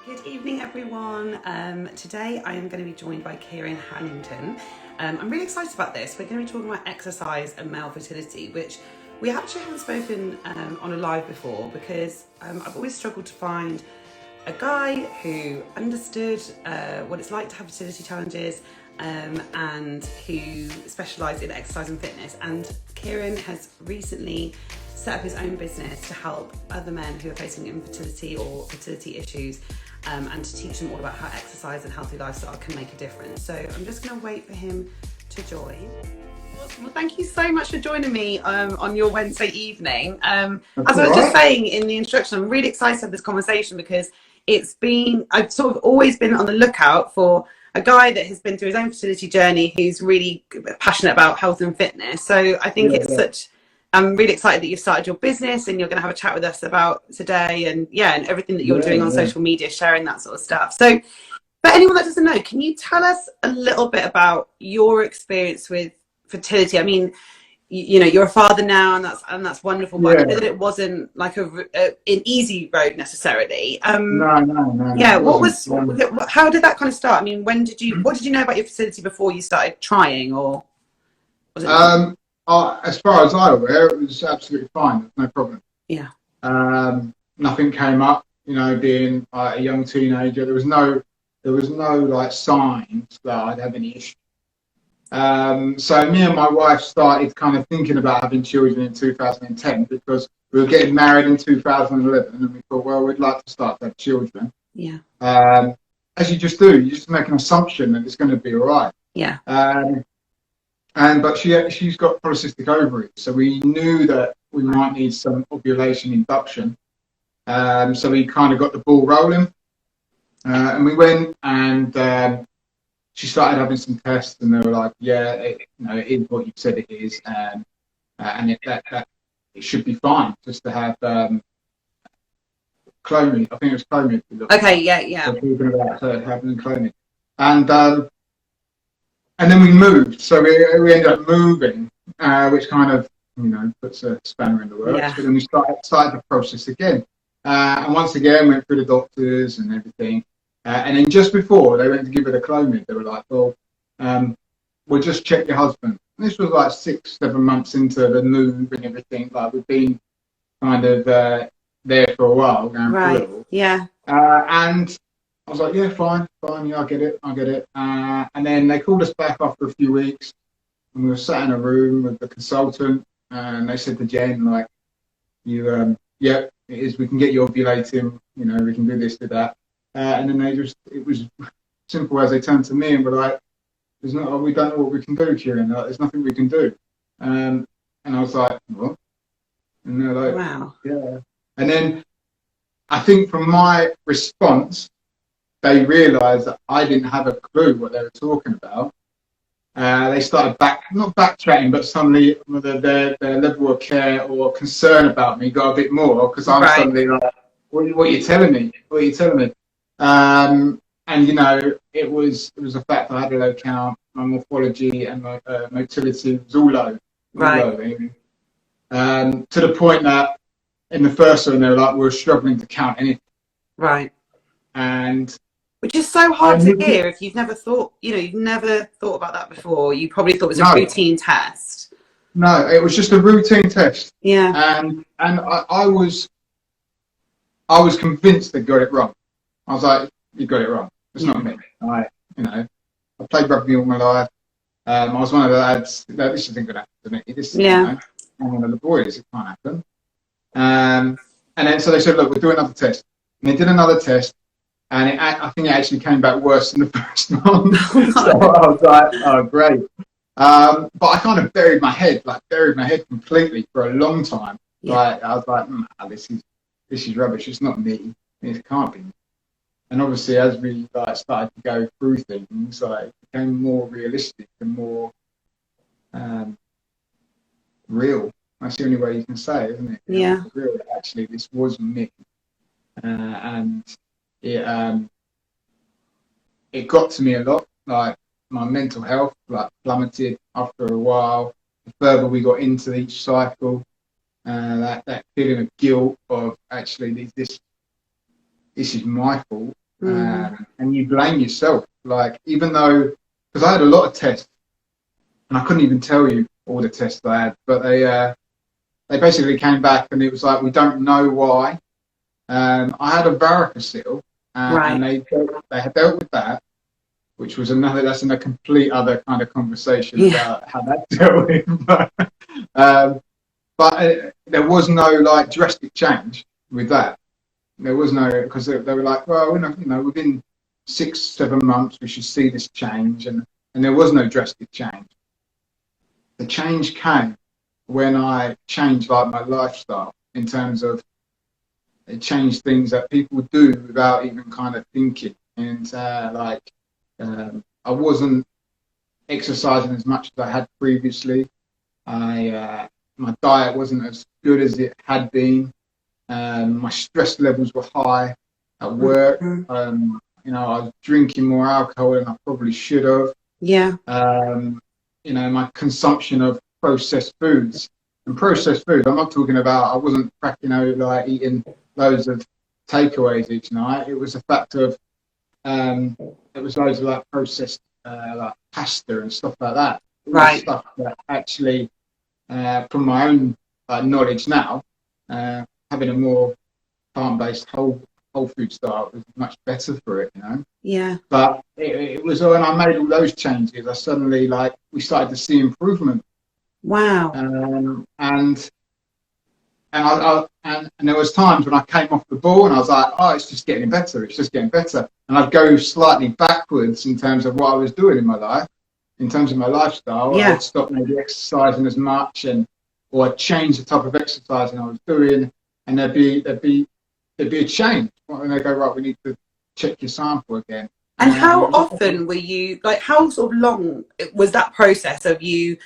Good evening, everyone. Today I am going to be joined by Ciaran Hannington. I'm really excited about this. We're going to be talking about exercise and male fertility, which we actually haven't spoken on a live before because I've always struggled to find a guy who understood what it's like to have fertility challenges and who specialised in exercise and fitness. And Ciaran has recently set up his own business to help other men who are facing infertility or fertility issues and to teach them all about how exercise and healthy lifestyle can make a difference. So I'm just going to wait for him to join. Well, thank you so much for joining me on your Wednesday evening. As I was just saying in the introduction, I'm really excited to have this conversation because I've sort of always been on the lookout for a guy that has been through his own fertility journey who's really passionate about health and fitness. So I think I'm really excited that you've started your business and you're going to have a chat with us about today and everything that you're doing on social media, sharing that sort of stuff. So for anyone that doesn't know, can you tell us a little bit about your experience with fertility? I mean, you're a father now and that's wonderful, but I know that it wasn't like an easy road necessarily. No. Yeah, how did that kind of start? I mean, what did you know about your fertility before you started trying, or was it as far as I'm aware, it was absolutely fine. No problem. Yeah. Nothing came up. Being a young teenager, there was no like signs that I'd have any issue. So me and my wife started kind of thinking about having children in 2010 because we were getting married in 2011, and we thought, well, we'd like to start to have children. Yeah. As you just do, you just make an assumption that it's going to be all right. Yeah. But she's got polycystic ovaries, so we knew that we might need some ovulation induction. So we kind of got the ball rolling, and we went and she started having some tests, and they were like, "Yeah, it is what you said it is, and it should be fine just to have clomid. I think it was clomid. Okay, yeah. Talking about having clomid, and then we moved. So we ended up moving, which kind of puts a spanner in the works. Yeah. But then we started the process again, and once again went through the doctors and everything. And then just before they went to give her the clomid, they were like, "Well, we'll just check your husband." And this was like 6-7 months into the move and everything. Like we've been kind of there for a while, going through it all. Yeah. And I was like, "Yeah, fine, yeah, I get it." And then they called us back after a few weeks, and we were sat in a room with the consultant, and they said to Jen, like, "You, it is. We can get you ovulating. We can do this, do that." And then it was simple as they turned to me and were like, we don't know what we can do, Ciaran. There's nothing we can do. And I was like, what? And they're like, wow. Yeah. And then I think from my response, they realised that I didn't have a clue what they were talking about. They started not backtracking, but suddenly their level of care or concern about me got a bit more because I was suddenly like, what are you telling me? What are you telling me? And it was a fact I had a low count, my morphology and my motility was all low. To the point that in the first one they were like, we were struggling to count anything. Right. And which is so hard to hear if you've never thought about that before. You probably thought it was a routine test. No, it was just a routine test. Yeah. And I was convinced they got it wrong. I was like, you got it wrong. It's not me. I played rugby all my life. I was one of the lads. This isn't going to happen to me. I'm one of the boys. It can't happen. And then so they said, look, we'll do another test. And they did another test, and I think it actually came back worse than the first one. So I was like, oh, great. But I kind of buried my head completely for a long time. Yeah. Like I was like, this is rubbish. It's not me. It can't be me. And obviously, as we started to go through things, it became more realistic and more real. That's the only way you can say it, isn't it? Yeah. Real. Actually, this was me, and it got to me a lot. Like my mental health, plummeted after a while. The further we got into each cycle, that feeling of guilt of actually this is my fault. And you blame yourself. Like, even though, because I had a lot of tests, and I couldn't even tell you all the tests I had, but they basically came back and it was like, we don't know why. I had a varicocele, and they had dealt with that, which was that's in a complete other kind of conversation about how that dealt with. But there was no like drastic change with that. There was no, because they were like, well, within 6-7 months we should see this change, and there was no drastic change. The change came when I changed like my lifestyle, in terms of it changed things that people do without even kind of thinking, and I wasn't exercising as much as I had previously. My diet wasn't as good as it had been. My stress levels were high at work. I was drinking more alcohol than I probably should have. My consumption of processed foods. And processed food, I'm not talking about, I wasn't cracking out like eating loads of takeaways each night. It was a fact of, it was loads of like processed like pasta and stuff like that. Right. Stuff that actually, from my own knowledge now, having a more plant-based whole food style was much better for it, Yeah. But it was when I made all those changes, I suddenly we started to see improvement. Wow. And there was times when I came off the ball and I was like, oh, it's just getting better. It's just getting better. And I'd go slightly backwards in terms of what I was doing in my life, in terms of my lifestyle. Yeah. I'd stop maybe exercising as much, or I'd change the type of exercising I was doing, and there'd be a change. And they go, right, we need to check your sample again. And how often were you, how sort of long was that process of you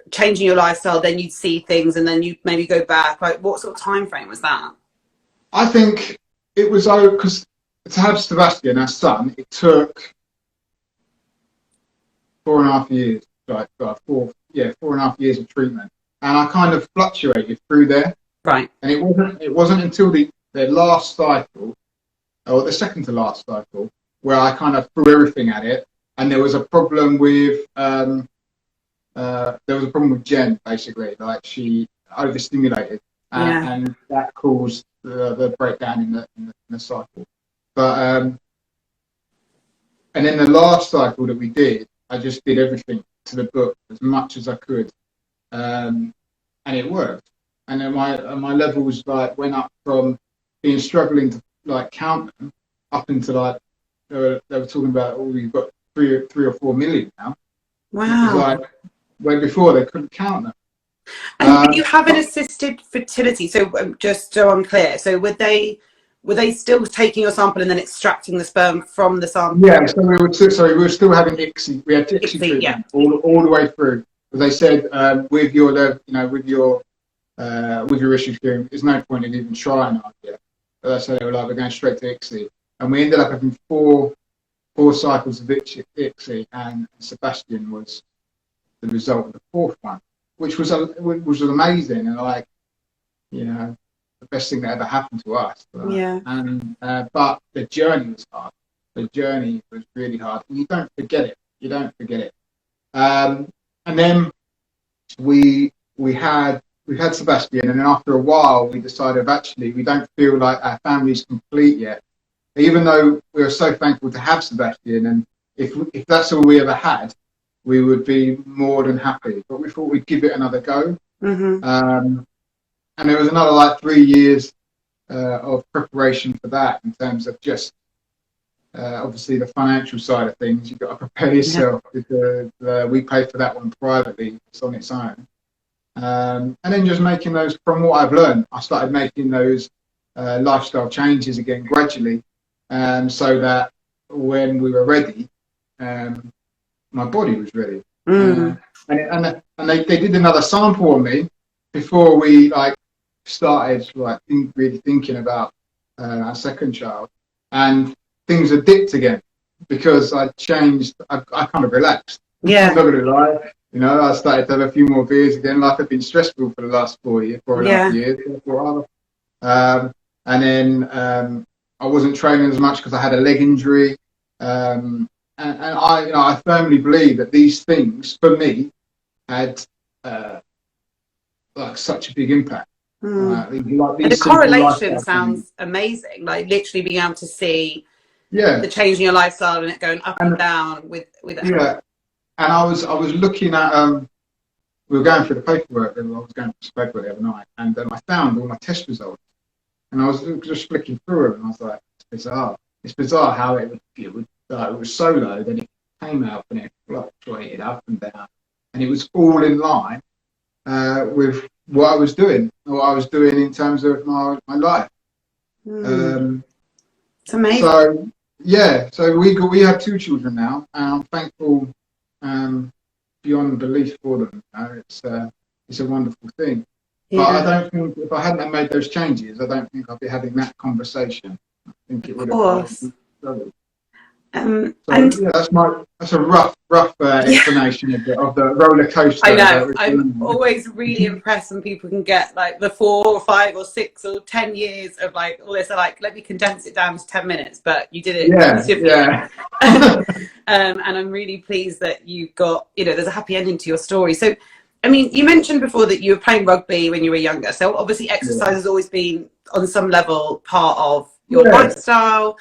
changing your lifestyle, then you'd see things and then you'd maybe go back? What sort of time frame was that? I think it was, because to have Sebastian, our son, it took 4.5 years, 4.5 years of treatment. And I kind of fluctuated through there. Right. And it wasn't until the last cycle, or the second to last cycle, where I kind of threw everything at it. And there was a problem with Jen, basically. Like, she overstimulated, and that caused the breakdown in the cycle. But and then the last cycle that we did, I just did everything to the book as much as I could, and it worked. And then my levels went up from being struggling to count them up into they were talking about, oh, you've got 3 or 4 million now. Wow. Where before they couldn't count them. And you have an assisted fertility, so just so I'm clear, so were they still taking your sample and then extracting the sperm from the sample? Yeah, so we were still having ExSeed. We had ExSeed treatment all the way through. But they said with your issues, there's no point in even trying IVF. But they said they were we're going straight to ExSeed, and we ended up having four cycles of ExSeed, and Sebastian was the result of the 4th one, which was amazing, and the best thing that ever happened to us. But the journey was hard. The journey was really hard, and you don't forget it. And then we had Sebastian, and then after a while we decided actually we don't feel like our family's complete yet, even though we were so thankful to have Sebastian, and if that's all we ever had, we would be more than happy. But we thought we'd give it another go. Mm-hmm. And there was another 3 years of preparation for that, in terms of just obviously the financial side of things. You've got to prepare yourself, because we paid for that one privately. It's on its own. And then just making those, from what I've learned, I started making those lifestyle changes again gradually, so that when we were ready, my body was ready. And they did another sample on me before we started really thinking about our second child, and things had dipped again because I changed. I kind of relaxed. I'm not gonna lie. I started to have a few more beers again. Life had been stressful for the last 4.5 years. And then I wasn't training as much because I had a leg injury. And I firmly believe that these things, for me, had like such a big impact. Like And the these simple correlation lifestyle things. sounds amazing. Like literally being able to see Yeah, the change in your lifestyle and it going up and and down with it. yeah, and I was looking at we were going through the paperwork. I was going through the paperwork the other night, and I found all my test results, and I was just flicking through them, and I was like, it's bizarre. It's bizarre how it was so low, then it came out and it fluctuated up and down, and it was all in line with what I was doing in terms of my life. It's amazing. So yeah, so we have 2 children now, and I'm thankful beyond belief for them. It's a wonderful thing. Yeah. But I don't think if I hadn't made those changes, I don't think I'd be having that conversation. I think it would have. So, and yeah, that's a rough explanation of the roller coaster. I know. I'm always really impressed when people can get like the 4 or 5 or 6 or 10 years of like all this. Like, let me condense it down to 10 minutes, but you did it. Yeah. And I'm really pleased that you got, there's a happy ending to your story. So, I mean, you mentioned before that you were playing rugby when you were younger. So obviously exercise has always been on some level part of your lifestyle.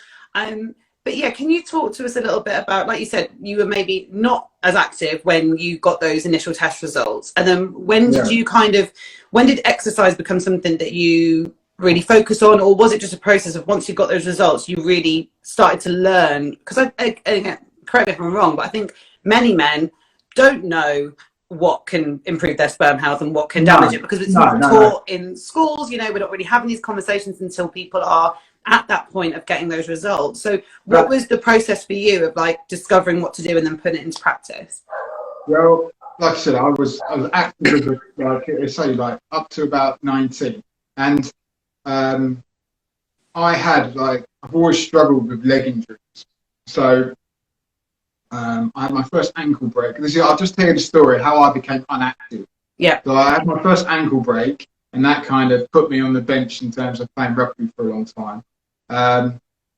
But yeah, can you talk to us a little bit about, like you said, you were maybe not as active when you got those initial test results. And then when did exercise become something that you really focused on? Or was it just a process of once you got those results, you really started to learn? Because again, correct me if I'm wrong, but I think many men don't know what can improve their sperm health and what can damage it, because it's not taught in schools. We're not really having these conversations until people are at that point of getting those results. So what was the process for you of like discovering what to do and then putting it into practice? Well, like I said, I was active like up to about 19, and I've always struggled with leg injuries. So I had my first ankle break. I'll just tell you the story how I became unactive. Yeah. So I had my first ankle break, and that kind of put me on the bench in terms of playing rugby for a long time.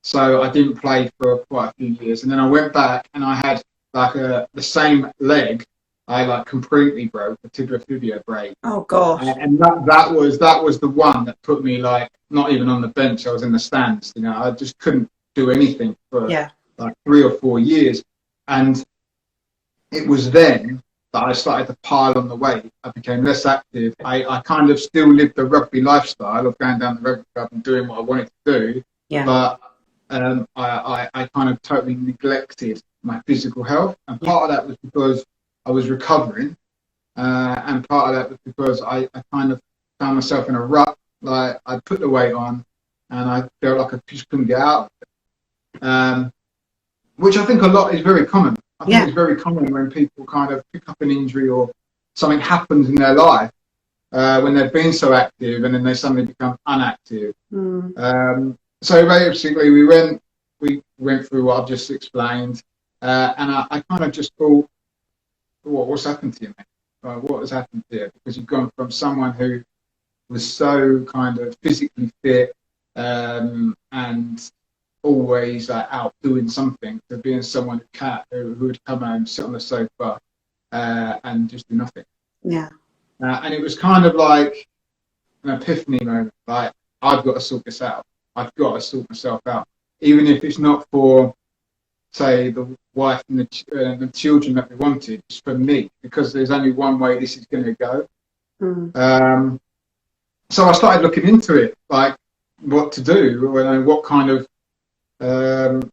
So I didn't play for quite a few years, and then I went back and I had the same leg. I completely broke a tibia break. Oh gosh! And that was the one that put me not even on the bench. I was in the stands. I just couldn't do anything for 3 or 4 years, and it was then that I started to pile on the weight. I became less active. I kind of still lived the rugby lifestyle of going down the rugby club and doing what I wanted to do. Yeah. But I kind of totally neglected my physical health. And part of that was because I was recovering. And part of that was because I kind of found myself in a rut. Like I put the weight on and I felt like I just couldn't get out of it. Which I think is very common. I think it's very common when people kind of pick up an injury or something happens in their life when they've been so active and then they suddenly become unactive. So basically we went through what I've just explained, and I kind of just thought, what's happened to you, mate? What has happened to you? Because you've gone from someone who was so kind of physically fit and always out doing something, to being someone who would come home, sit on the sofa and just do nothing. Yeah. And it was kind of like an epiphany moment, like I've got to sort this out. I've got to sort myself out, even if it's not for, say, the wife and the children that we wanted. It's for me, because there's only one way this is going to go. So I started looking into it, like what to do, and what kind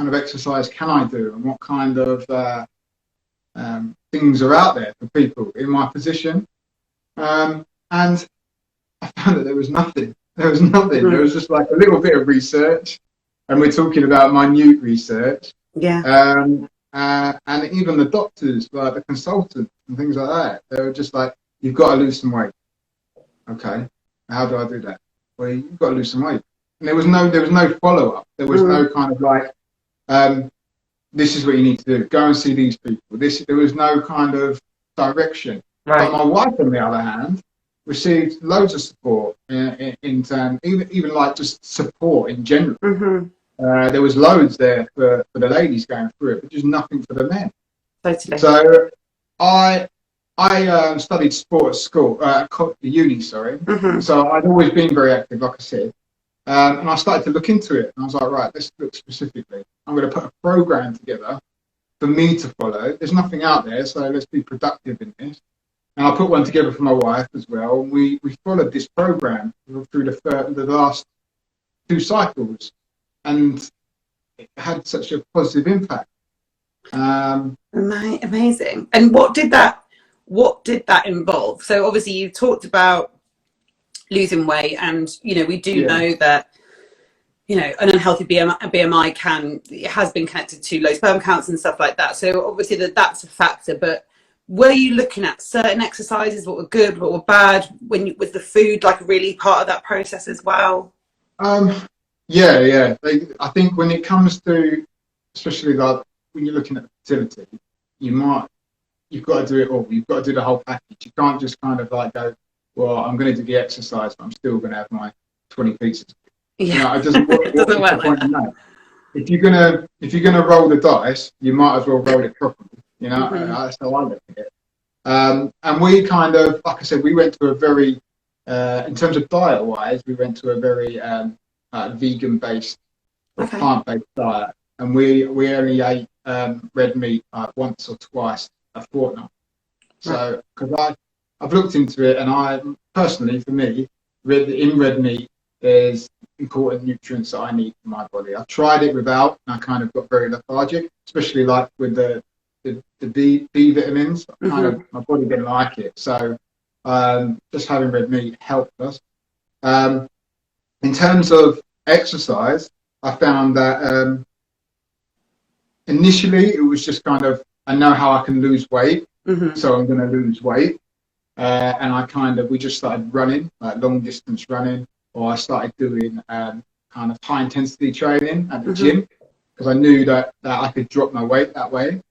of exercise can I do, and what kind of things are out there for people in my position. And I found that there was nothing. There was nothing. There was just like a little bit of research, and we're talking about minute research. Yeah. And even the doctors, like the consultants and things like that, they were just like, "You've got to lose some weight." Okay, how do I do that? Well, you've got to lose some weight. And there was no follow up. There was no kind of like, this is what you need to do. Go and see these people. There was no kind of direction. Right. But my wife, on the other hand, received loads of support in terms, even like just support in general. There was loads there for the ladies going through it, but just nothing for the men. Totally. So I studied sport at school, uni, sorry. So I'd always been very active, like I said. And I started to look into it, and I was like, right, let's look specifically. I'm going to put a program together for me to follow. There's nothing out there, so let's be productive in this. And I put one together for my wife as well. And we followed this program through the last 2 cycles, and it had such a positive impact. Amazing. And what did that involve? So obviously you talked about losing weight, and we do know that an unhealthy BMI has been connected to low sperm counts and stuff like that. So obviously that's a factor. But were you looking at certain exercises, what were good, what were bad? Was the food like really part of that process as well? Yeah. I think when it comes to, especially like when you're looking at fertility, you've got to do it all. You've got to do the whole package. You can't just kind of like go, well, I'm going to do the exercise, but I'm still going to have my 20 pizzas. Yeah. It doesn't work like that. If you're gonna roll the dice, you might as well roll it properly. That's how I look at it. And we kind of, like I said, we went to a very, in terms of diet wise, we went to a very vegan based or plant based diet, and we only ate red meat once or twice a fortnight. So because I've looked into it, and I personally, for me, in red meat, there's important nutrients that I need for my body. I tried it without, and I kind of got very lethargic, especially like with the B vitamins. My body didn't like it, so just having red meat helped us. In terms of exercise, I found that initially it was just kind of, I know how I can lose weight, so I'm going to lose weight, and we just started running, like long distance running. Or I started doing kind of high intensity training at the gym, because I knew that I could drop my weight that way.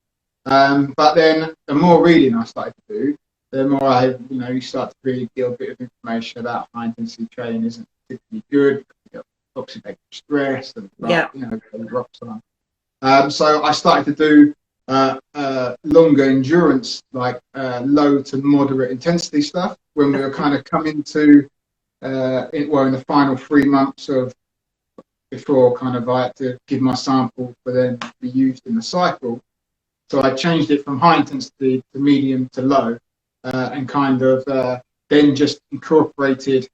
But then the more reading I started to do, the more you start to really get a bit of information about high intensity training isn't particularly good. It oxidative stress and drops on. So I started to do longer endurance, like low to moderate intensity stuff, when we were kind of coming to in the final 3 months before kind of I had to give my sample for then to be used in the cycle. So I changed it from high intensity to medium to low, and kind of then just incorporated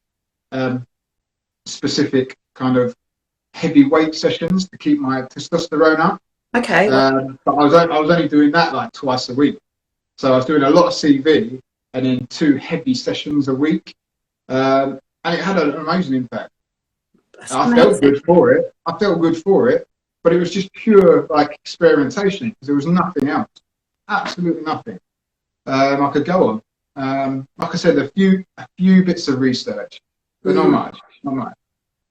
specific kind of heavy weight sessions to keep my testosterone up. Okay. But I was only doing that like twice a week. So I was doing a lot of CV and then 2 heavy sessions a week. And it had an amazing impact. I felt good for it, but it was just pure like experimentation, because there was nothing else, absolutely nothing I could go on. Like I said, a few bits of research, but not much.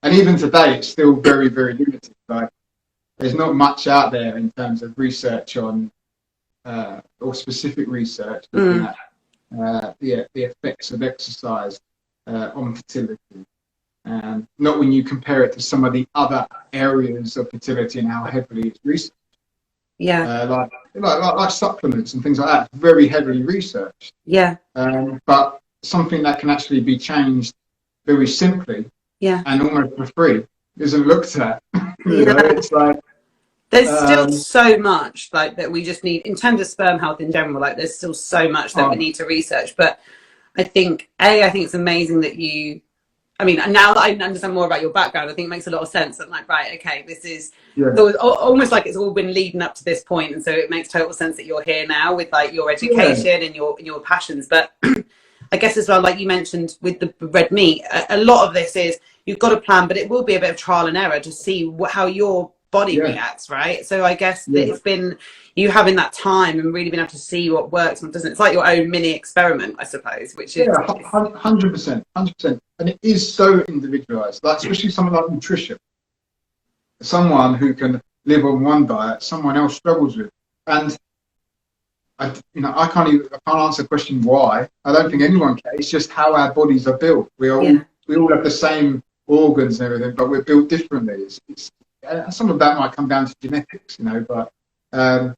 And even today, it's still very, very limited. Like, there's not much out there in terms of research on or specific research looking at the effects of exercise on fertility, not when you compare it to some of the other areas of fertility and how heavily it's researched. Like supplements and things like that, very heavily researched. But something that can actually be changed very simply and almost for free isn't looked at. It's like there's still so much like that we just need in terms of sperm health in general. Like there's still so much that we need to research, but I think it's amazing that now that I understand more about your background, I think it makes a lot of sense. I'm like, right, okay, this is almost like it's all been leading up to this point, and so it makes total sense that you're here now with like your education and your passions. But I guess as well, like you mentioned with the red meat, a lot of this is you've got a plan, but it will be a bit of trial and error to see how your body reacts, right? So I guess that it's been you having that time and really being able to see what works and doesn't. It's like your own mini experiment, I suppose, which is 100%, and it is so individualized. Like especially something like nutrition, someone who can live on one diet, someone else struggles with, and I can't answer the question why. I don't think anyone can. It's just how our bodies are built. We all have the same organs and everything, but we're built differently. Some of that might come down to genetics, but I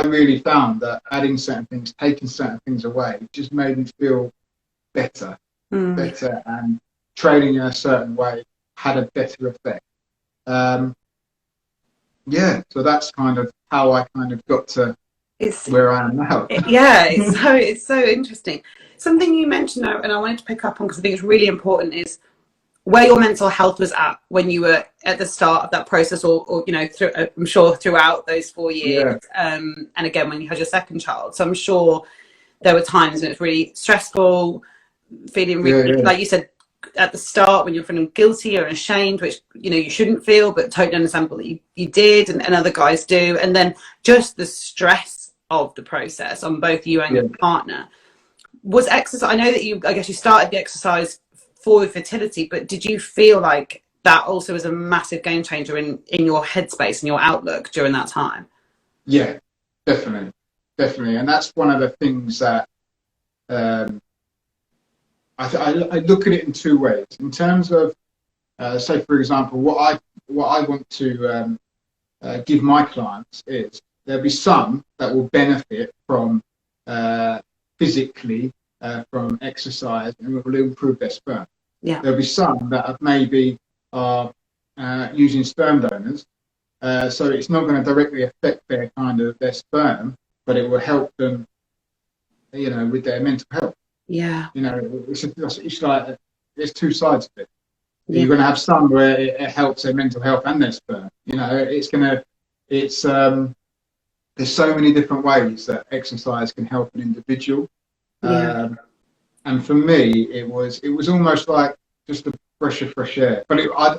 really found that adding certain things, taking certain things away, just made me feel better, and training in a certain way had a better effect. So that's kind of how I kind of got to where I am now. It's so interesting. Something you mentioned, and I wanted to pick up on because I think it's really important, is where your mental health was at when you were at the start of that process, or I'm sure throughout those 4 years, and again when you had your second child. So I'm sure there were times when it was really stressful, feeling really, like you said at the start, when you're feeling guilty or ashamed, which you shouldn't feel, but totally understandable that you did, and other guys do, and then just the stress of the process on both you and your partner. Was exercise, I know that I guess you started the exercise for fertility, but did you feel like that also was a massive game changer in your headspace and your outlook during that time? Yeah, definitely, and that's one of the things that I look at it in two ways. In terms of, say for example, what I want to give my clients is there'll be some that will benefit from physically from exercise and will improve their sperm. There'll be some that maybe are using sperm donors, so it's not going to directly affect their sperm, but it will help them, with their mental health. It's like there's two sides of it. You're going to have some where it helps their mental health and their sperm. There's so many different ways that exercise can help an individual. And for me, it was almost like just a breath of fresh air. But I'd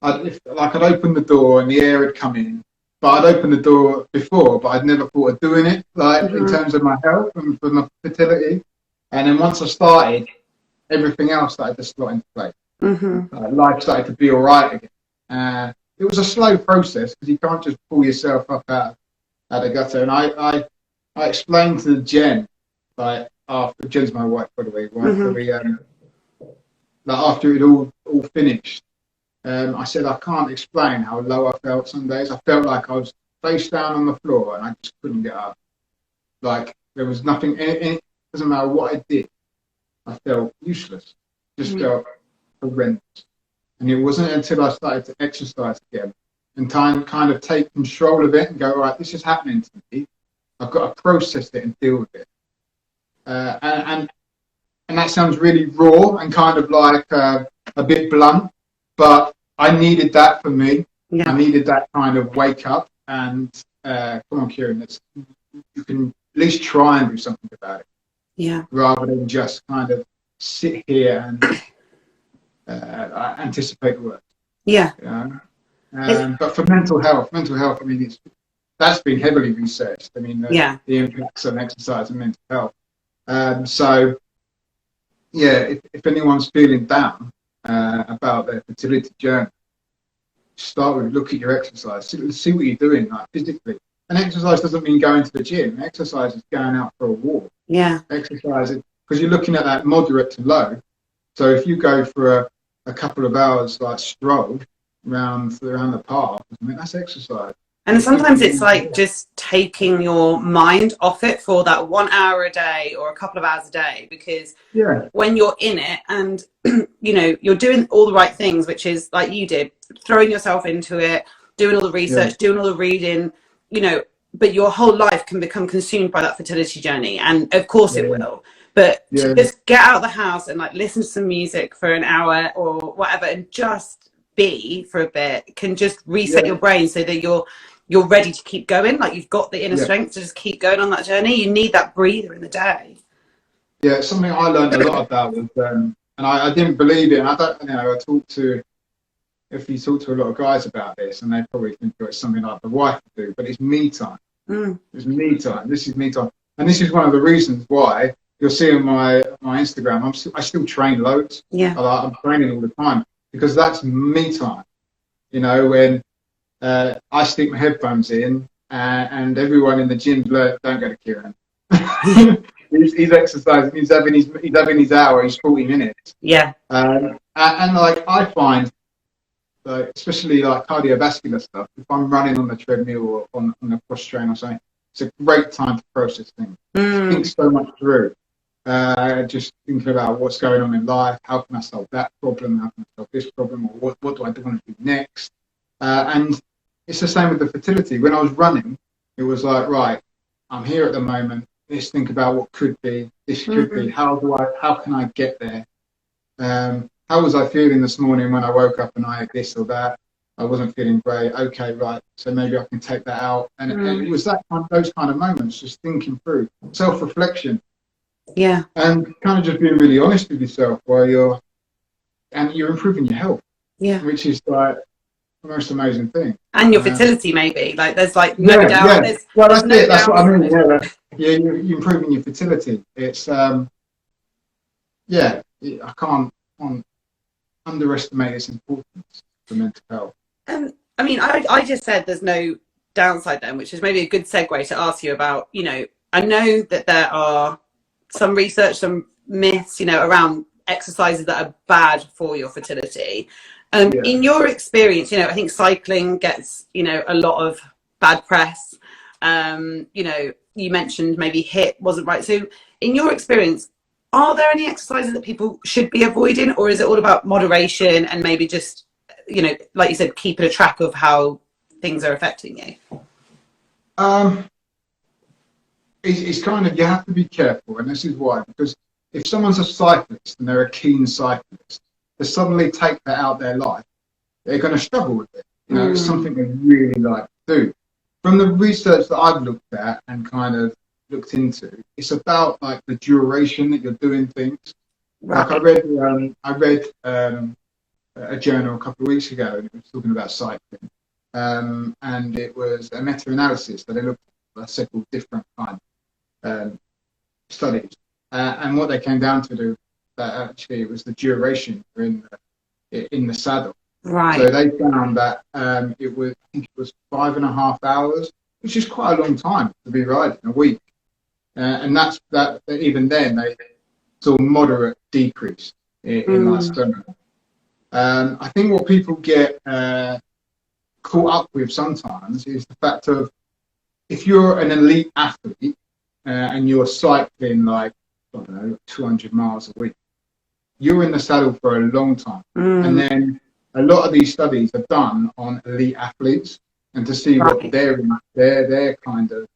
opened the door and the air had come in, but I'd opened the door before, but I'd never thought of doing it, in terms of my health and for my fertility. And then once I started, everything else started to slot into place. Life started to be all right again. It was a slow process because you can't just pull yourself up out of the gutter. And I explained to Jen, after Jen's my wife, by the way, after it all finished, I said I can't explain how low I felt some days. I felt like I was face down on the floor and I just couldn't get up. Like there was nothing. It doesn't matter what I did. I felt useless. Just felt horrendous. And it wasn't until I started to exercise again and kind of take control of it and go, all right, this is happening to me. I've got to process it and deal with it. And that sounds really raw and kind of like a bit blunt, but I needed that for me. I needed that kind of wake up and come on, Ciaran, you can at least try and do something about it. Rather than just kind of sit here and anticipate the worst. But for mental health, I mean, that's been heavily researched. I mean, the impacts on exercise and mental health. If anyone's feeling down about their fertility journey, start with look at your exercise. See what you're doing, like physically. And exercise doesn't mean going to the gym. Exercise is going out for a walk. Exercise is because you're looking at that moderate to low. So if you go for a couple of hours like stroll around the park, I mean, that's exercise. And sometimes it's like just taking your mind off it for that 1 hour a day or a couple of hours a day, because when you're in it and you're doing all the right things, which is like you did, throwing yourself into it, doing all the research, doing all the reading, but your whole life can become consumed by that fertility journey, and of course it will. But to just get out of the house and like listen to some music for an hour or whatever and just be for a bit can just reset your brain so that you're ready to keep going. Like you've got the inner strength to just keep going on that journey. You need that breather in the day. Yeah, something I learned a lot about was, and I didn't believe it. And I don't, if you talk to a lot of guys about this, and they probably think it's something like the wife would do, but it's me time. It's me time. This is me time. And this is one of the reasons why you'll see on my Instagram, I still train loads. I'm training all the time because that's me time. When I stick my headphones in and everyone in the gym learned, don't go to Ciaran. he's exercising. He's having his hour. He's 40 minutes. Yeah. And like I find, like, especially like cardiovascular stuff, if I'm running on the treadmill or on a cross train or something, it's a great time to process things. Think so much through. Just thinking about what's going on in life. How can I solve that problem? How can I solve this problem? Or what do I want to do next? And it's the same with the fertility. When I was running, it was like, right, I'm here at the moment. Let's think about what could be. This could be. How can I get there? How was I feeling this morning when I woke up and I had this or that? I wasn't feeling great. Okay, right. So maybe I can take that out. And it was those kind of moments, just thinking through, self-reflection. Yeah. And kind of just being really honest with yourself while you're improving your health. Yeah. Which is like the most amazing thing. And your fertility, maybe. Like there's like no doubt. Yeah. Well, that's it. That's what I mean. Yeah, you're improving your fertility. It's I can't underestimate its importance for mental health. I mean, I just said there's no downside then, which is maybe a good segue to ask you about, I know that there are some research, some myths, around exercises that are bad for your fertility. In your experience, I think cycling gets, a lot of bad press. You mentioned maybe HIIT wasn't right. So in your experience, are there any exercises that people should be avoiding, or is it all about moderation and maybe just, like you said, keeping a track of how things are affecting you? It's kind of, you have to be careful, and this is why, because if someone's a cyclist and they're a keen cyclist, to suddenly take that out their life, they're going to struggle with it. It's something they really like to do. From the research that I've looked at and kind of looked into, it's about like the duration that you're doing things. Right. Like I read a journal a couple of weeks ago, and it was talking about cycling, and it was a meta-analysis that they looked at several different kind of studies, and what they came down to do that actually it was the duration in the saddle. Right. So they found that I think it was 5.5 hours, which is quite a long time to be riding a week, and that even then they saw moderate decrease in like sperm. I think what people get caught up with sometimes is the fact of, if you're an elite athlete and you're cycling like, I don't know, 200 miles a week, you're in the saddle for a long time. And then a lot of these studies are done on elite athletes, and to see what their kind of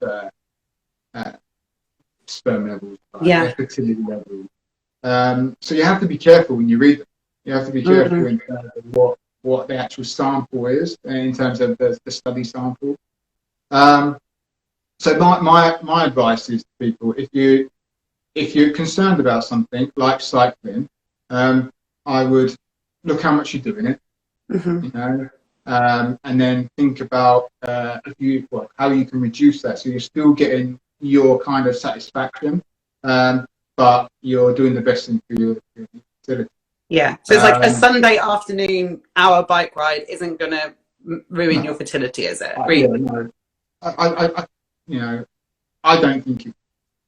sperm levels, their fertility levels. So you have to be careful when you read them. You have to be careful in terms of what the actual sample is, in terms of the study sample. So my advice is to people, if you're concerned about something like cycling, I would look how much you're doing it, and then think about how you can reduce that, so you're still getting your kind of satisfaction, but you're doing the best thing for your fertility. Yeah, so it's like a Sunday afternoon hour bike ride isn't going to ruin your fertility, is it? Really? No. I don't think it.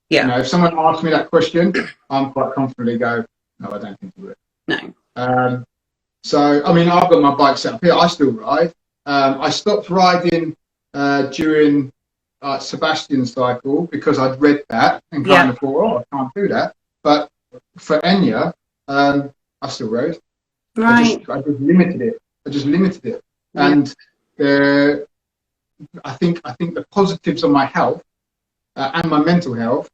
Yeah. If someone asks me that question, I'm quite confidently go, no, I don't think it would. No. So, I mean, I've got my bike set up here. I still ride. I stopped riding during Sebastian's cycle because I'd read that and kind of thought, oh, I can't do that. But for Enya, I still rode. Right. I just limited it. Yeah. And I think the positives of my health and my mental health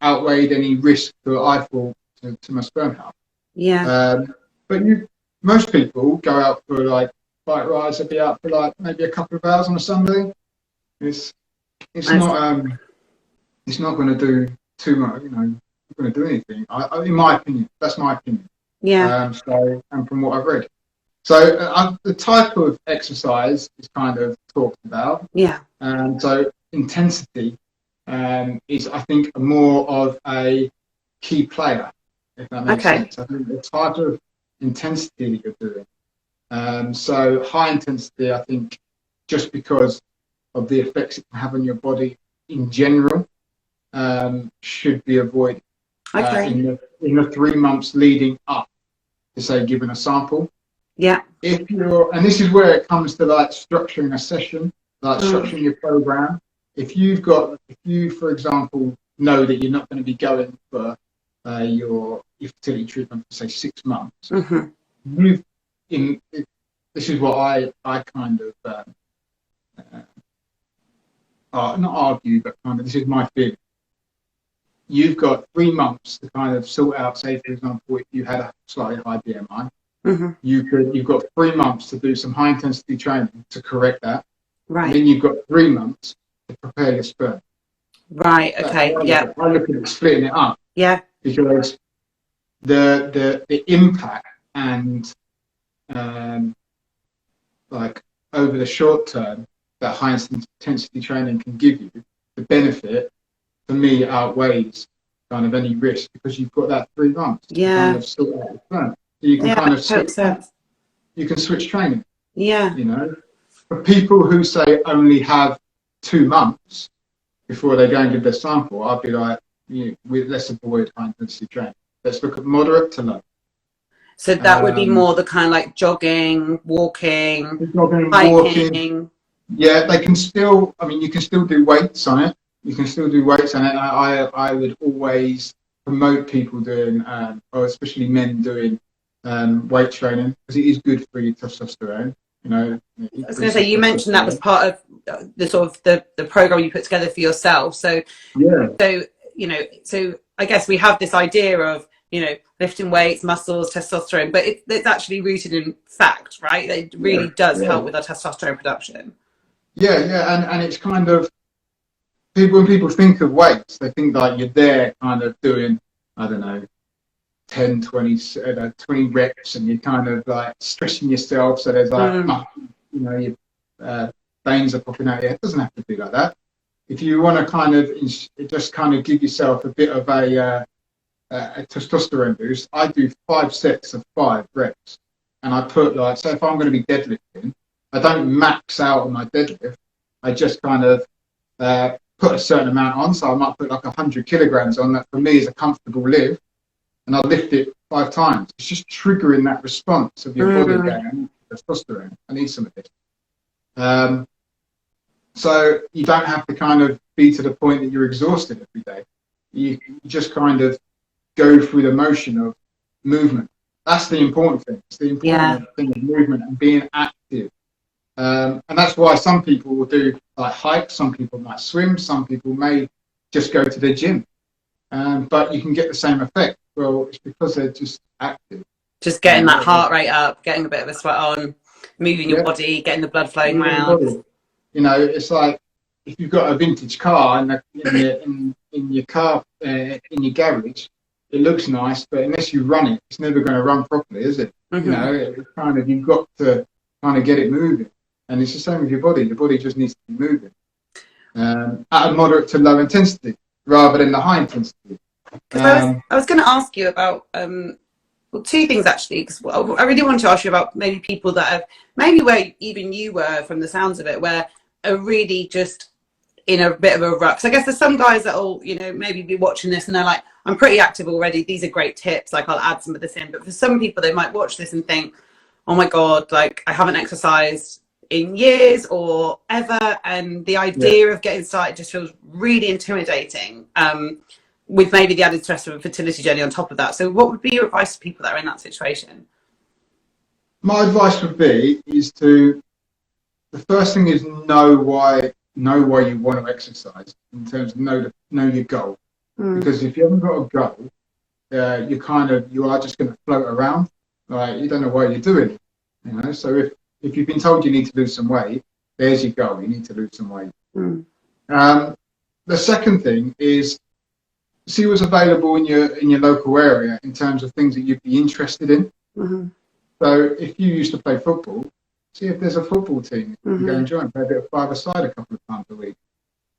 outweighed any risk that I thought to my sperm health. Yeah. But most people go out for like bike rides. They'll be out for like maybe a couple of hours on a Sunday. It's not going to do too much. Not going to do anything. In my opinion, that's my opinion. Yeah. And from what I've read. So the type of exercise is kind of talked about. Yeah. So intensity is, I think, more of a key player, if that makes sense. I think the type of intensity that you're doing. So high intensity, I think, just because of the effects it can have on your body in general should be avoided Okay. in the 3 months leading up to, say, giving a sample. Yeah. If you're, and this is where it comes to like structuring a session, like structuring your program. If you, for example, know that you're not going to be going for your fertility treatment for, say, 6 months, this is what I kind of not argue, but kind of, this is my feeling. You've got 3 months to kind of sort out, say, for example, if you had a slightly high BMI, you've got 3 months to do some high intensity training to correct that. Right. And then you've got 3 months to prepare your sperm. Right. Okay. Yeah. I look at it, splitting it up. Yeah. Because the impact and like over the short term that high intensity training can give you, the benefit for me outweighs kind of any risk, because you've got that 3 months to kind of sort out the sperm. So you can kind of switch training. Yeah. You know, for people who say only have 2 months before they go and give their sample, I'd be like, let's avoid high intensity training. Let's look at moderate to low. So that would be more the kind of like jogging, walking, hiking. Yeah, they can still, I mean, you can still do weights on it. You can still do weights on it. I would always promote people doing, or especially men doing weight training, because it is good for your testosterone. You know, I was going to say, you mentioned that was part of the sort of the program you put together for yourself. So yeah. So so I guess we have this idea of lifting weights, muscles, testosterone, but it's actually rooted in fact, right? It really does help with our testosterone production. Yeah, and it's kind of, when people think of weights, they think like you're there kind of doing, I don't know, 10, 20 reps, and you're kind of like stressing yourself, so there's like your veins are popping out. It doesn't have to be like that. If you want to kind of just kind of give yourself a bit of a testosterone boost, I do 5 sets of 5 reps, and I put like, so if I'm going to be deadlifting, I don't max out on my deadlift. I just kind of put a certain amount on, so I might put like 100 kilograms on. That for me is a comfortable lift, and I lift it 5 times. It's just triggering that response of your body going, I need testosterone, I need some of this. So you don't have to kind of be to the point that you're exhausted every day. You just kind of go through the motion of movement. That's the important thing. It's the important thing of movement and being active. And that's why some people will do like hikes, some people might swim, some people may just go to the gym. But you can get the same effect. Well, it's because they're just active. Just getting that heart rate up, getting a bit of a sweat on, moving your body, getting the blood flowing around. It's like if you've got a vintage car in your car in your garage, it looks nice, but unless you run it, it's never going to run properly, is it? It's kind of, you've got to kind of get it moving, and it's the same with your body. Your body just needs to be moving at a moderate to low intensity rather than the high intensity. I was going to ask you about 2 things actually, because I really wanted to ask you about maybe people that have, maybe where even you were from the sounds of it, where are really just in a bit of a rut. So I guess there's some guys that will, maybe be watching this and they're like, I'm pretty active already. These are great tips. Like, I'll add some of this in. But for some people, they might watch this and think, oh my God, like I haven't exercised in years or ever. And the idea of getting started just feels really intimidating. With maybe the added stress of a fertility journey on top of that. So what would be your advice to people that are in that situation? My advice would be the first thing is know why you want to exercise, in terms of know your goal. Because if you haven't got a goal, you are just going to float around. Like, you don't know why you're doing it. So if you've been told you need to lose some weight, there's your goal. You need to lose some weight. The second thing is see what's available in your local area in terms of things that you'd be interested in. So if you used to play football, see if there's a football team you can go and join, play a bit of five-a-side a couple of times a week.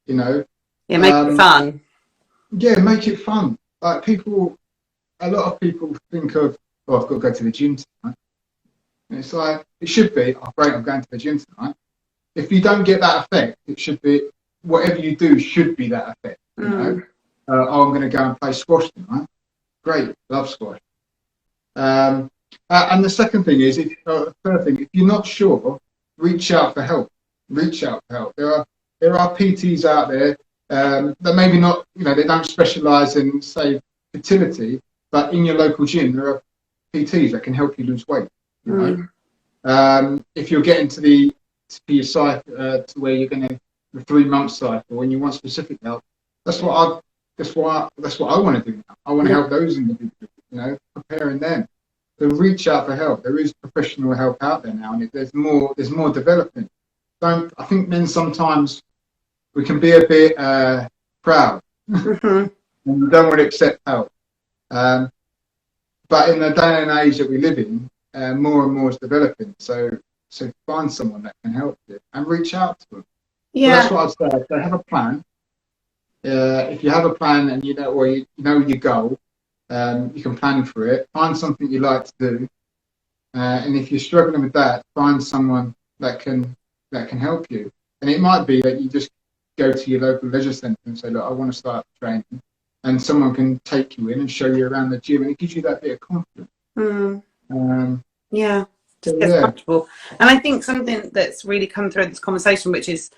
Yeah, make it fun. Yeah, make it fun. Like, a lot of people think of, I've got to go to the gym tonight. And it's like, it should be, oh great, I'm going to the gym tonight. if you don't get that effect, it should be, whatever you do should be that effect. You know, oh, I'm going to go and play squash tonight. Great, love squash. And the second thing is, third thing, if you're not sure, reach out for help. Reach out for help. There are PTs out there that maybe not, you know, they don't specialise in, say, fertility, but in your local gym there are PTs that can help you lose weight. You know, if you're getting to your cycle to where you're going to the 3-month cycle and you want specific help, that's what I want to do now. I want to help those individuals, you know, preparing them. So reach out for help. There is professional help out there now, and there's more development. I think then sometimes we can be a bit proud and we don't want to accept help. But in the day and age that we live in, more and more is developing. So find someone that can help you and reach out to them. Yeah, so that's what I'd say. So have a plan. If you have a plan and you know your goal, you can plan for it. Find something you like to do, and if you're struggling with that, find someone that can help you. And it might be that you just go to your local leisure centre and say, look, I want to start training, and someone can take you in and show you around the gym, and it gives you that bit of confidence. Yeah, just get comfortable. And I think something that's really come through this conversation, which is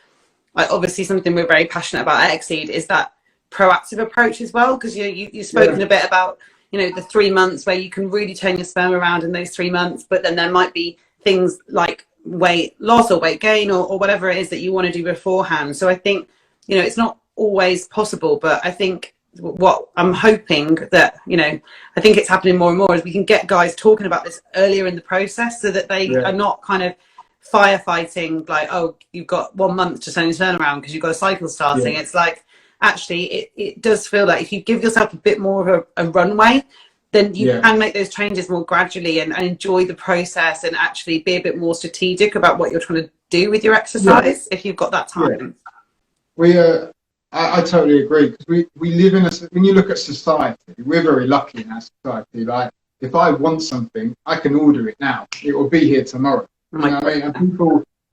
like obviously something we're very passionate about at ExSeed, is that proactive approach as well, because you've spoken a bit about, you know, the 3 months where you can really turn your sperm around in those 3 months, but then there might be things like weight loss or weight gain or whatever it is that you want to do beforehand. So I think, you know, it's not always possible, but I think what I'm hoping that, you know, I think it's happening more and more, is we can get guys talking about this earlier in the process so that they are not kind of firefighting like, oh, you've got 1 month to turn your sperm around because you've got a cycle starting. It's like, actually, it does feel like if you give yourself a bit more of a runway, then you can make those changes more gradually and enjoy the process and actually be a bit more strategic about what you're trying to do with your exercise if you've got that time. I totally agree, because we live in when you look at society, we're very lucky in our society. Like, if I want something, I can order it now. It will be here tomorrow. You know what I mean? And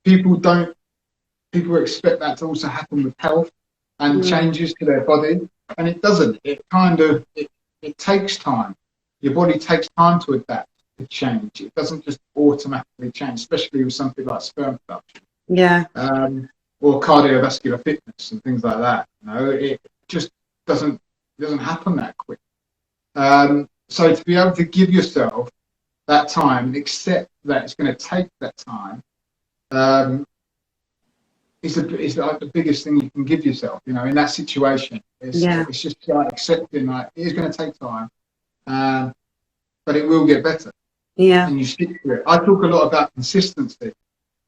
people expect that to also happen with health and changes to their body, and it doesn't. It takes time. Your body takes time to adapt to change. It doesn't just automatically change, especially with something like sperm production. Or cardiovascular fitness and things like that. You know, it just doesn't happen that quick. So to be able to give yourself that time and accept that it's going to take that time, is like the biggest thing you can give yourself. You know, in that situation, it's just like accepting like it is going to take time, but it will get better. And you stick to it. I talk a lot about consistency,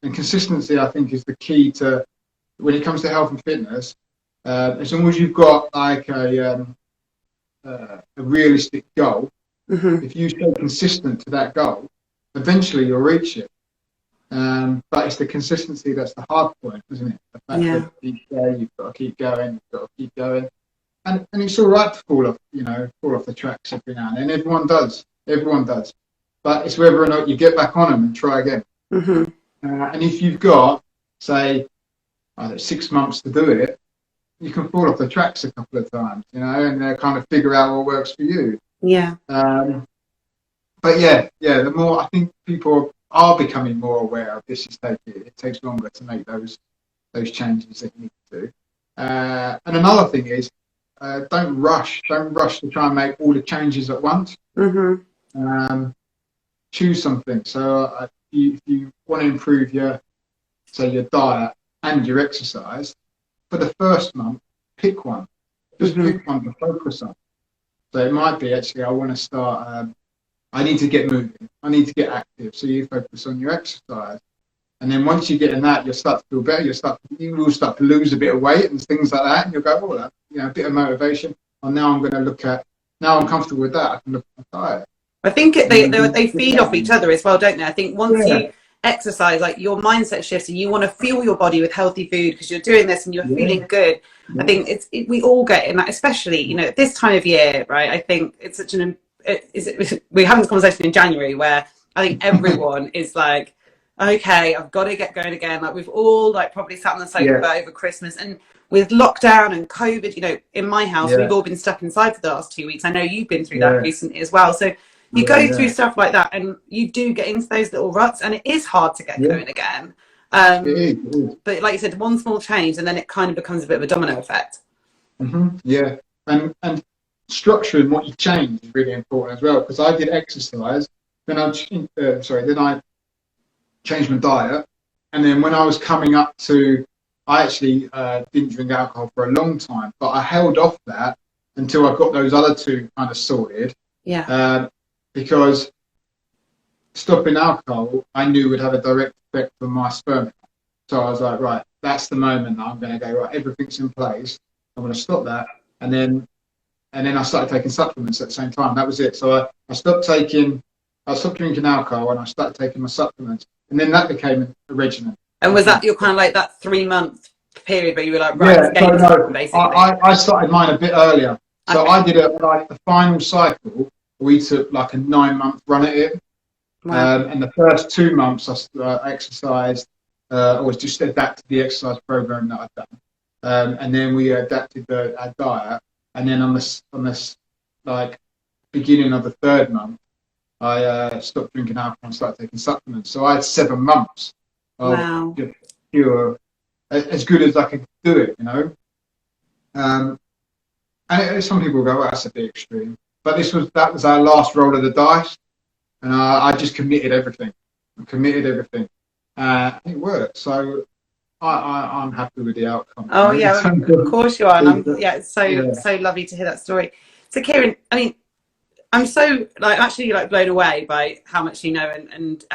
and consistency, I think, is the key to when it comes to health and fitness. As long as you've got like a realistic goal, if you stay consistent to that goal, eventually you'll reach it. But it's the consistency that's the hard point, isn't it? The fact that each day you've got to keep going, and it's all right to fall off the tracks every now and then. Everyone does, but it's whether or not you get back on them and try again. And if you've got, say, 6 months to do it, you can fall off the tracks a couple of times, you know, and kind of figure out what works for you. But the more I think people are becoming more aware of this, it takes longer to make those changes that you need to do. And another thing is, don't rush to try and make all the changes at once. Choose something. So if you want to improve your diet and your exercise, for the first month, pick one. Just pick one to focus on. So it might be, actually, I want to start, I need to get moving. I need to get active. So you focus on your exercise. And then once you get in that, you'll start to feel better. You will start to lose a bit of weight and things like that. And you'll go, oh, a bit of motivation. Or now I'm going to now I'm comfortable with that. I can look at my diet. I think they feed off each other as well, don't they? I think once you exercise, like, your mindset shifts and you want to fuel your body with healthy food because you're doing this and you're feeling good. I think we all get in that, especially, you know, at this time of year, right? I think it's such we're having this conversation in January where I think everyone is like, okay, I've got to get going again. Like we've all like probably sat on the sofa Yeah, over Christmas, and with lockdown and COVID, in my house, we've yeah, all been stuck inside for the last 2 weeks. I know you've been through that yeah, recently as well. So you yeah, go through yeah, stuff like that, and you do get into those little ruts, and it is hard to get yeah. going again. It is. It is. But like you said, one small change, and then it kind of becomes a bit of a domino effect. Yeah, and structuring what you change is really important as well. Because I did exercise, then then I changed my diet, and then when I was coming up to, I actually didn't drink alcohol for a long time, but I held off that until I got those other two kind of sorted. Yeah. Because stopping alcohol, I knew would have a direct effect on my sperm. So I was like, right, that's the moment that I'm going to go, right, everything's in place. I'm going to stop that. And then I started taking supplements at the same time. That was it. So I stopped drinking alcohol, and I started taking my supplements. And then that became a regimen. And was that your kind of like that 3 month period where you were like, right, Yeah, it's so game time, no, basically? I started mine a bit earlier. So Okay. I did like the final cycle, we took like a 9-month run at it. Wow. And the first 2 months I exercised, I was just adapted the exercise program that I'd done. And then we adapted our diet. And then on this like beginning of the 3rd month, I stopped drinking alcohol and started taking supplements. So I had 7 months of Wow. just pure, as good as I could do it. And some people go, well, that's a bit extreme. But that was our last roll of the dice, and I just committed everything. It worked. So I'm happy with the outcome. Oh yeah, of course you are, and it's Yeah, so lovely to hear that story. So Ciaran, I mean, I'm so actually blown away by how much you know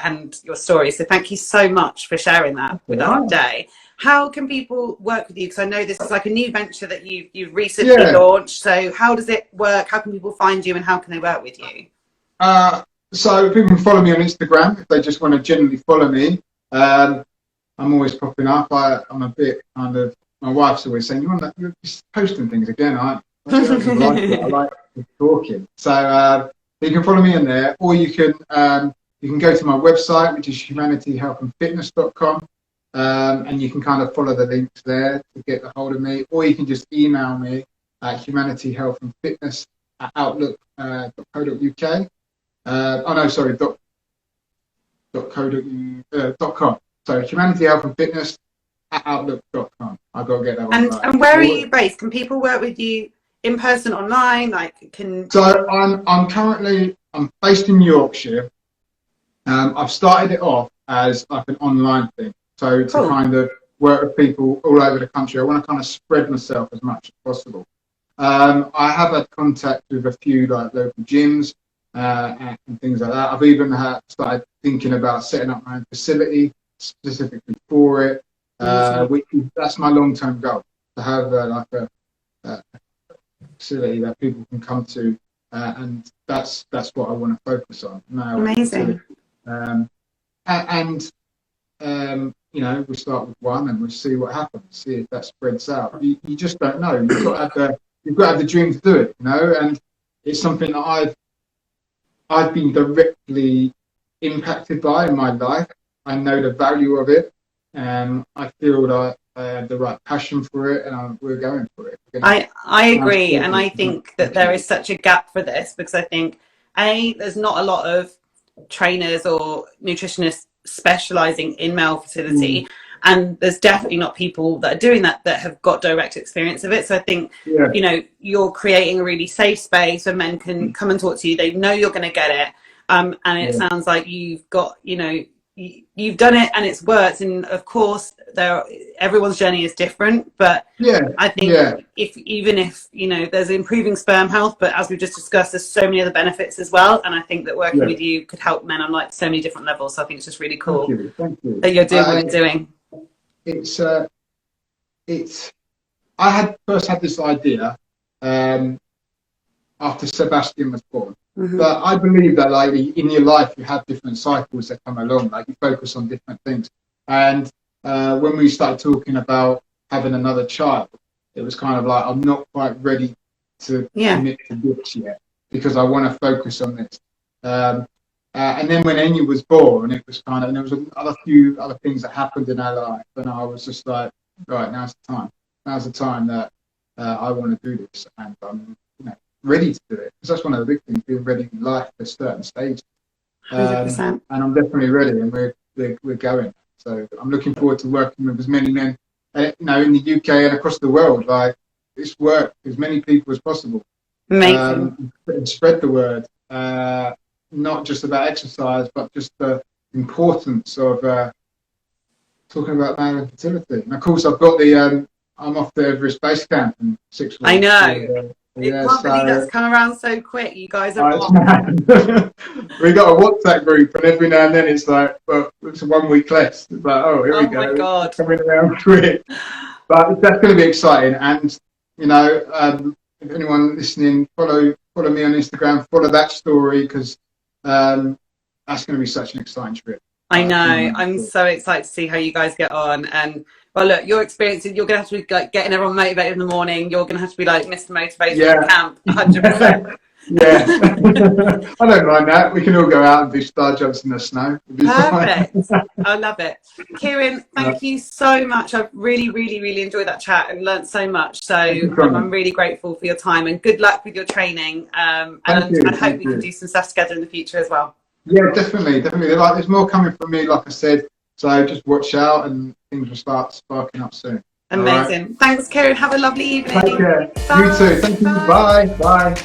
and your story. So thank you so much for sharing that with us right. today. How can people work with you? Because I know this is like a new venture that you've recently Yeah. launched. So how does it work? How can people find you, and how can they work with you? So people can follow me on Instagram if they just want to generally follow me. I'm always popping up. I'm a bit kind of. My wife's always saying, "You're just posting things again." I like it. I like talking. So you can follow me in there, or you can go to my website, which is humanityhealthandfitness.com, and you can kind of follow the links there to get a hold of me, or you can just email me at humanityhealthandfitness@outlook.co.uk. Oh no, sorry, .co.com. So humanityhealthandfitness@outlook.com. I've got to get that one right. And where are you based? Can people work with you in person, online? So I'm based in Yorkshire. I've started it off as like an online thing. So to kind of work with people all over the country. I want to kind of spread myself as much as possible. I have had contact with a few like local gyms and things like that. I've even started thinking about setting up my own facility specifically for it. That's my long-term goal, to have a facility that people can come to, and that's what I want to focus on now. Amazing. We start with one and we'll see what happens. See if that spreads out. You just don't know. You've got to have the dream to do it, and it's something that I've been directly impacted by in my life. I know the value of it. I feel that I have the right passion for it, and we're going for it. I agree, and I think that there is such a gap for this, because I think there's not a lot of trainers or nutritionists specializing in male fertility, and there's definitely not people that are doing that have got direct experience of it. So I think you're creating a really safe space where men can come and talk to you. They know you're going to get it, and it sounds like you've got you've done it and it's worked. And of course everyone's journey is different, but I think if there's improving sperm health, but as we've just discussed, there's so many other benefits as well, and I think that working with you could help men on like so many different levels. So I think it's just really cool. Thank you. That you're doing what you're doing. I had first had this idea after Sebastian was born. But I believe that like in your life you have different cycles that come along, like you focus on different things. And when we started talking about having another child, it was kind of like, I'm not quite ready to commit to this yet, because I want to focus on this. And then when Enya was born, it was kind of, and there was a few other things that happened in our life, and I was just like, right, now's the time. Now's the time that I want to do this, and I'm ready to do it. Because that's one of the big things, being ready in life at a certain stage. 100%. And I'm definitely ready, and we're going. So I'm looking forward to working with as many men, in the UK and across the world. Like, this work as many people as possible. Amazing. And spread the word. Not just about exercise, but just the importance of talking about male infertility. And of course, I've got I'm off to Everest Base Camp in 6 weeks. I know. Yeah, Can't believe that's come around so quick. You guys are off. We got a WhatsApp group, and every now and then it's like, well, it's 1 week less. It's like, oh, here we go. Oh my God. It's coming around quick. But that's going to be exciting. And, if anyone listening, follow me on Instagram, follow that story, because that's going to be such an exciting trip. I know. I'm so excited to see how you guys get on. And well, look, your experiences, you're going to have to be like getting everyone motivated in the morning. You're going to have to be like Mr. Motivation at camp, 100%. Yeah. I don't mind that. We can all go out and do star jumps in the snow. Perfect. I love it. Ciaran, thank you so much. I've really, really, really enjoyed that chat and learnt so much. So I'm really grateful for your time, and good luck with your training. And I hope we can do some stuff together in the future as well. Yeah, definitely. Like, there's more coming from me, like I said. So just watch out, and things will start sparking up soon. Amazing. Right. Thanks, Ciaran. Have a lovely evening. Take care. Bye. You too. Thank you. Bye. Bye.